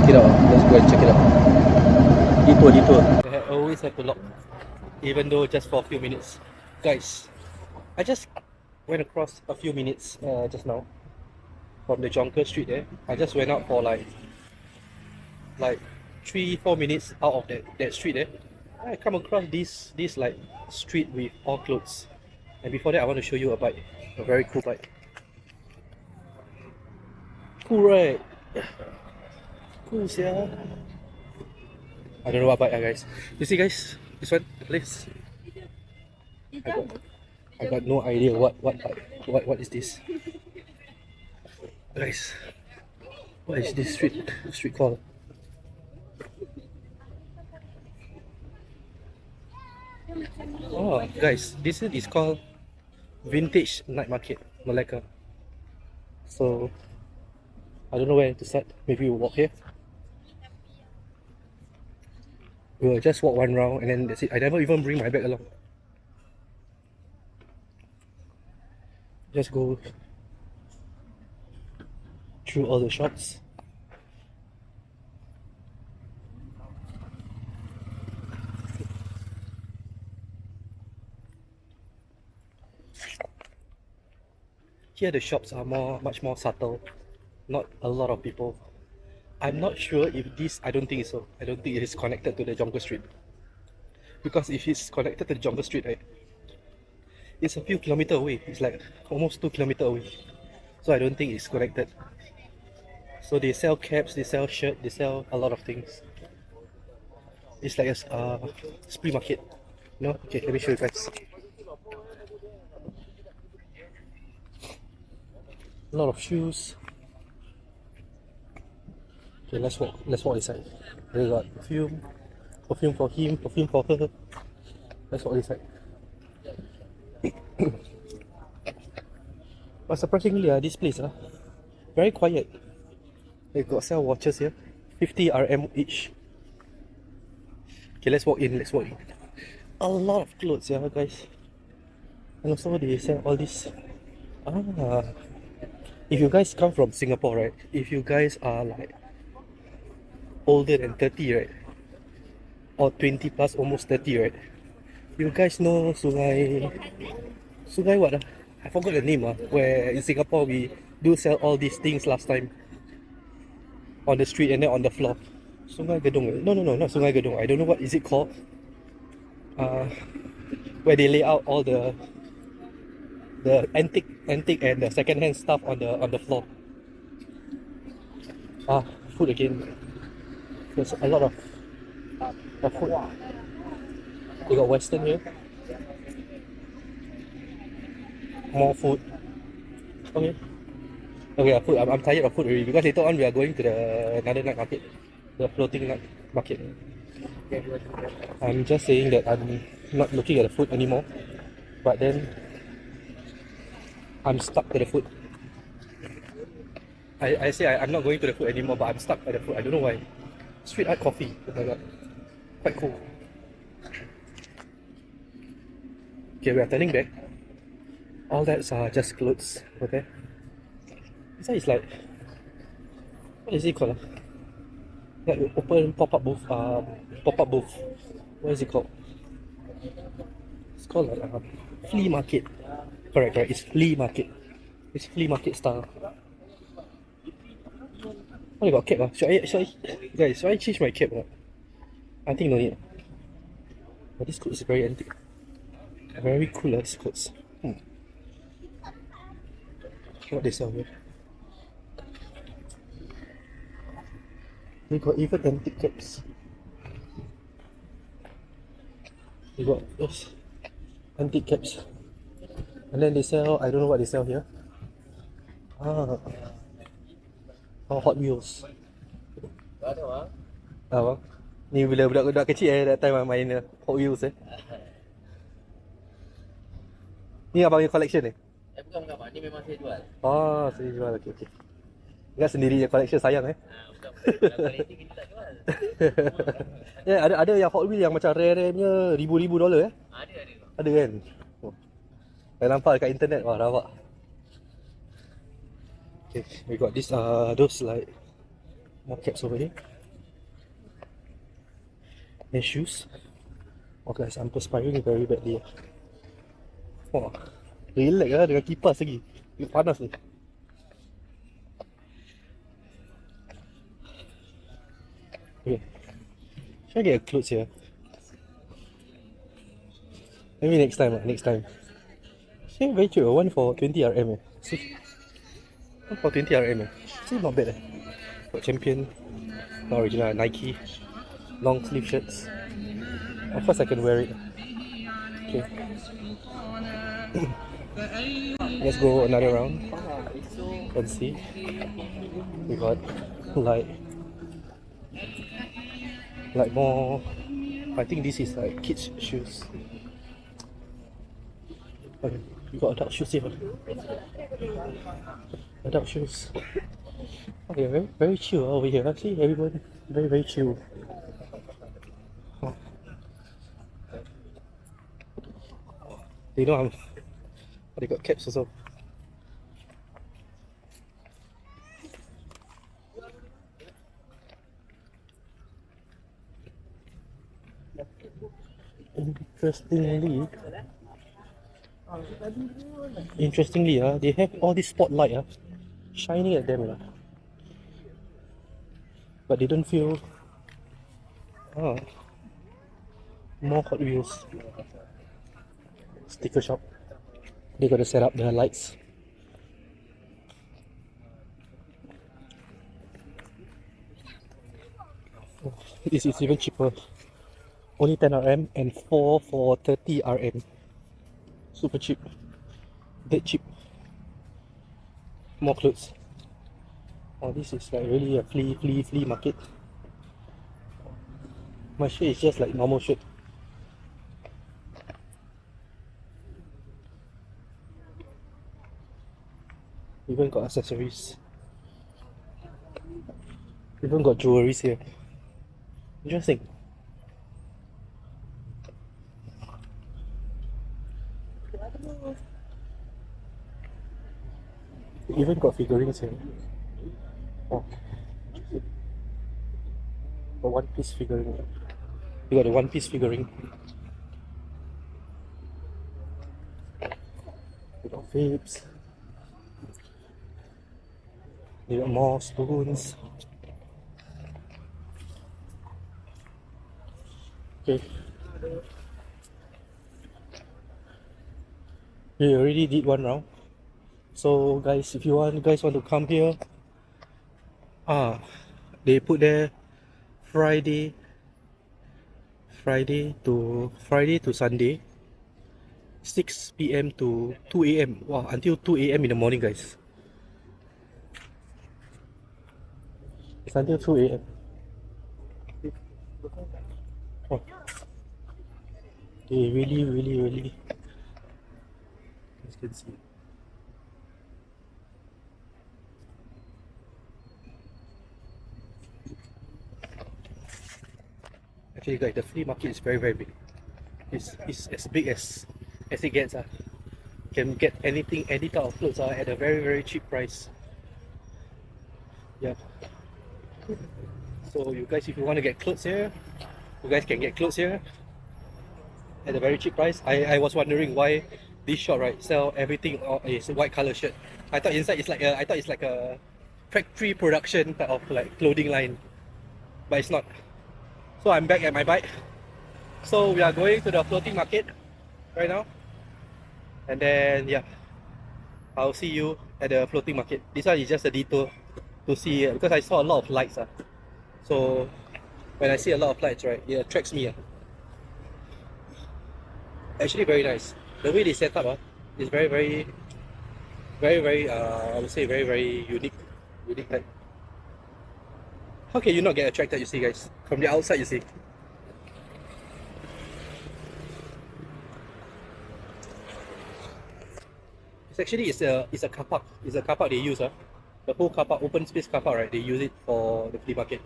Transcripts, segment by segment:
check it out. Let's go and check it out. Detour. I always have to lock, even though just for a few minutes. Guys, I just went across a few minutes just now from the Jonker Street there. I just went out for like 3-4 minutes out of that street there. I come across this like street with all clothes. And before that, I want to show you a bike, a very cool bike. Cool, right? Cool, yeah. I don't know what bike, guys. You see, guys, this one, the place. I got no idea what bike. What is this, guys? What is this street called? Oh, guys, this is called Vintage Night Market, Malacca. So I don't know where to start. Maybe we'll walk here. We'll just walk one round and then that's it. I never even bring my bag along. Just go through all the shops. Here the shops are much more subtle. Not a lot of people. I'm not sure if this, I don't think so. I don't think it is connected to the Jonker Street. Because if it's connected to the Jonker Street, right, it's a few kilometers away. It's like almost 2 kilometers away. So I don't think it's connected. So they sell caps, they sell shirts, they sell a lot of things. It's like a spree market. No? Okay, let me show you guys. A lot of shoes. Okay, let's walk inside. They got perfume for him, perfume for her. Let's walk inside. But surprisingly, this place very quiet. They got sell watches here, 50 RM each. Okay, let's walk in. A lot of clothes, guys. And also they sell all this. If you guys come from Singapore, right? If you guys are like older than 30, right? Or 20 plus, almost 30, right? You guys know Sungai what? I forgot the name. Where in Singapore we do sell all these things last time. On the street and then on the floor. Sungai Gedong. No, not Sungai Gedong. I don't know what is it called. Where they lay out all the antique and the second-hand stuff on the floor. Food again. There's a lot of food. They got Western here. More food. Okay, food. I'm tired of food already because later on we are going to another night market, the floating night market. I'm just saying that I'm not looking at the food anymore, but then I'm stuck to the food. I say I'm not going to the food anymore, but I'm stuck at the food. I don't know why. Street art coffee. Oh my god. Quite cool. Okay, we are turning back. All that's just clothes. Okay. This one is like, what is it called? Like open pop-up booth. What is it called? It's called like flea market. Correct. It's flea market. It's flea market style. Oh, you got cap. Should I change my cap? I think no need. But this coat is very antique. Very cool, this coats. What they sell here? They got even antique caps. They got those antique caps. And then they sell, I don't know what they sell here. Hot Wheels. Bang. Ni bila budak-budak kecil that time main Hot Wheels Ni abang punya collection Bukan, Mak. Ni memang saya jual. Saya jual. Okay. Ingat sendiri je collection sayang Bukan. Kualiti kita tak jual. Ada yang Hot Wheels yang macam rare punya ribu-ribu dolar Ada. Ada kan? Dah nampak dekat internet. Wah, rabak. Okay, we got this those like more caps over here. And shoes. Oh guys, I'm perspiring very badly. Wah, relax lah dengan kipas lagi. Panas ni. Okay. Should I get a clothes here? Maybe next time next time. See, very cheap. One for 20 RM See? One for 20 RM See, not bad Got Champion, not original, Nike. Long sleeve shirts. Of course I can wear it. Okay. Let's go another round. Let's see. We got like more. I think this is like kids shoes. Okay, we got adult shoes here. Adult shoes. Okay, very chill over here. See, everyone very chill. They know I'm. They got caps also. Interestingly, they have all this spotlight shining at them, but they don't feel more Hot Wheels sticker shop. They gotta set up their lights. Oh, this is even cheaper. Only 10 RM and 4 for 30 RM. Super cheap. Dead cheap. More clothes. Oh, this is like really a flea market. My shirt is just like normal shirt. Even got accessories. Even got jewelries here. Interesting. Even got figurines here. Oh. The One Piece figurine. You got the One Piece figurine. We got vapes. We got more spoons. Okay. We already did one round. So guys, if you guys want to come here, they put there Friday to Sunday, 6 PM to 2 AM. Wow, until 2 AM in the morning, guys. It's until 2 AM. Oh. They really, as you can see. Actually, guys, the flea market is very big. It's as big as it gets. Can get anything, any type of clothes at a very cheap price. Yeah. So you guys, if you want to get clothes here, you guys can get clothes here at a very cheap price. I was wondering why this shop sell everything is white color shirt. I thought inside it's like a factory production type of like clothing line, but it's not. So I'm back at my bike. So we are going to the floating market right now, and then yeah, I'll see you at the floating market. This one is just a detour to see because I saw a lot of lights. So when I see a lot of lights, it attracts me. Actually, very nice. The way they set up is very I would say very unique type. How can you not get attracted? You see, guys, from the outside, you see. It's a car park. It's a car park they use. The whole car park, open space car park, They use it for the flea market.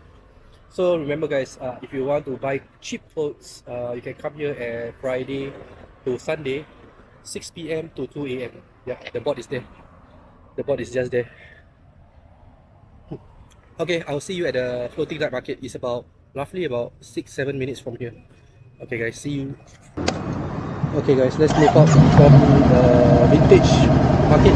So remember, guys, if you want to buy cheap clothes, you can come here at Friday to Sunday, 6 PM to 2 AM. Yeah, the board is there. The board is just there. Okay, I'll see you at the floating night market. It's about roughly about 6-7 minutes from here. Okay guys, see you. Okay guys, let's move out from the vintage market.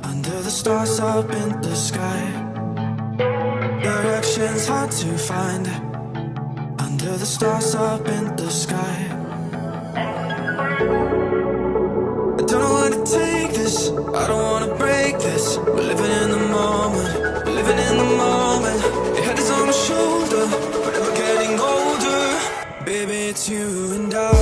Under the stars up in the sky, direction's hard to find. Under the stars up in the sky, I don't know where to take this, I don't wanna break this. We're living in the moment, we're living in the moment. Your head is on my shoulder, but we're getting older. Baby, it's you and I.